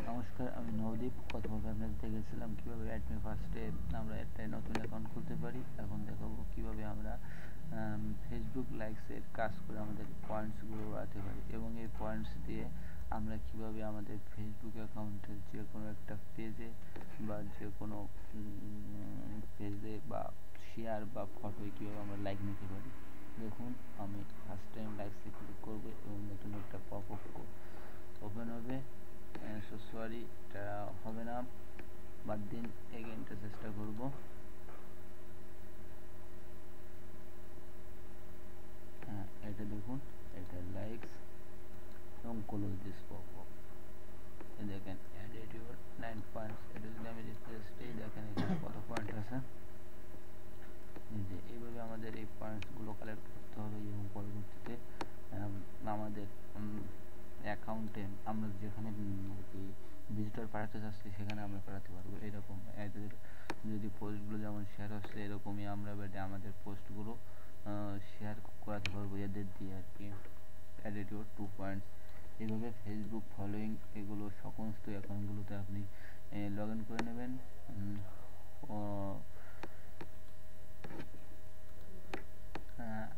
নমস্কার, আমি নবদীপ। কথা বলতে আপনাদের দেখেছিলাম কীভাবে অ্যাডমি ফার্স্টে আমরা একটা নতুন অ্যাকাউন্ট খুলতে পারি। এখন দেখাবো কীভাবে আমরা ফেসবুক লাইকসের কাজ করে আমাদের পয়েন্টসগুলো বাড়াতে পারি, এবং এই পয়েন্টস দিয়ে আমরা কীভাবে আমাদের ফেসবুক অ্যাকাউন্টের যে কোনো একটা পেজে বা যে কোনো পেজে বা শেয়ার বা ফটোয় কীভাবে আমরা লাইক নিতে পারি। দেখুন, আমি ফার্স্ট টাইম লাইকসে ক্লিক করবো এবং নতুন একটা পপ আপ ওপেন হবে। সো সরি, এটা হবে না, বাদ দিন, এগেইনটা চেষ্টা করব। হ্যাঁ, এটা দেখুন, এটা লাইকস এবং ক্লোজ দিস পপ আপ। দেখেন অ্যাডেড ইউর 9 পয়েন্টস। এটা যদি আমি রিফ্রেশ দিই, দেখেন এখানে কত পয়েন্ট আছে। যে এইভাবে আমাদের এই পয়েন্টসগুলো কালেক্ট করতে হবে এবং পরবর্তীতে আমাদের অ্যাকাউন্টে আমরা যেখানে আর কি ভিজিটর পাঠাতে চাচ্ছি সেখানে আমরা পাঠাতে পারবো। এরকম এদের যদি পোস্টগুলো যেমন শেয়ার হচ্ছে, এরকমই আমরা আমাদের পোস্টগুলো শেয়ার করাতে পারবো এদের দিয়ে আর কি। Added your 2 points. এইভাবে ফেসবুক ফলোয়িং এগুলো সমস্ত অ্যাকাউন্টগুলোতে আপনি লগ ইন করে নেবেন।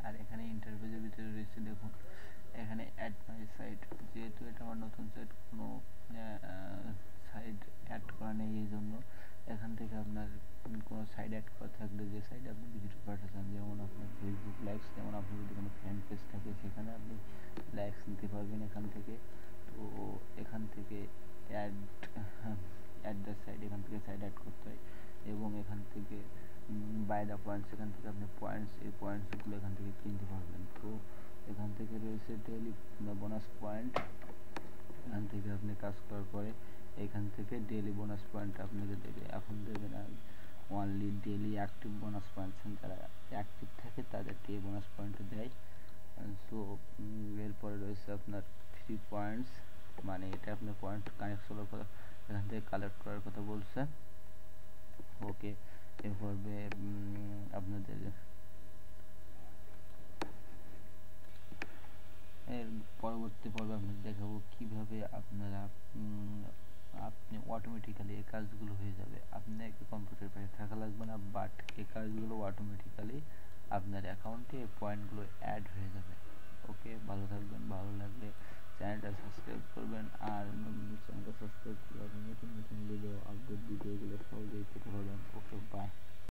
আর এখানে ইন্টারভিউর ভিতরে রয়েছে, দেখুন এখানে অ্যাড মাই সাইট। যেহেতু এটা আমার নতুন সাইট, কোনো সাইট অ্যাড করা নেই, এই জন্য এখান থেকে আপনার কোনো সাইট অ্যাড করা থাকলে যে সাইটে আপনি ভিজিট পাঠাচ্ছেন, যেমন আপনার ফেসবুক লাইকস, যেমন আপনার যদি কোনো ফ্রেন্ড পেজ থাকে সেখানে আপনি লাইকস নিতে পারবেন এখান থেকে। তো এখান থেকে অ্যাড দ্য সাইট, এখান থেকে সাইট অ্যাড করতে হয়, এবং এখান থেকে বাই দ্য পয়েন্টস, এখান থেকে আপনি পয়েন্টস, এই পয়েন্টসগুলো এখান থেকে কিনতে পারবেন। তো এখান থেকে রয়েছে ডেইলি বোনাস পয়েন্ট। এখান থেকে আপনি কাজ করার পরে এখান থেকে ডেইলি বোনাস পয়েন্ট আপনাকে দেবে। এখন দেবে না, only daily active bonus points, যারা অ্যাক্টিভ থাকে তাদেরকে এই বোনাস পয়েন্ট দেয়। সো এরপরে রয়েছে আপনার ফ্রি পয়েন্টস, মানে এটা আপনার পয়েন্ট কানেক্ট করার কথা, এখান থেকে কালেক্ট করার কথা বলছে। ওকে, এর পর্বে আপনাদের এর পরবর্তী পর্বে আপনাদের দেখাবো কীভাবে আপনারা আপনি অটোমেটিক্যালি এই কাজগুলো হয়ে যাবে। আপনাকে কম্পিউটার পাশে থাকা লাগবে না, বাট এই কাজগুলো অটোমেটিক্যালি আপনার অ্যাকাউন্টে এই পয়েন্টগুলো অ্যাড হয়ে যাবে। ওকে, ভালো থাকবেন। ভালো লাগলে চ্যানেলটা সাবস্ক্রাইব করবেন, আর চ্যানেলটা সাবস্ক্রাইব করে নতুন নতুন ভিডিও আপডেট ভিডিওগুলো সহজেই পেতে পারবেন। ওকে, বাই।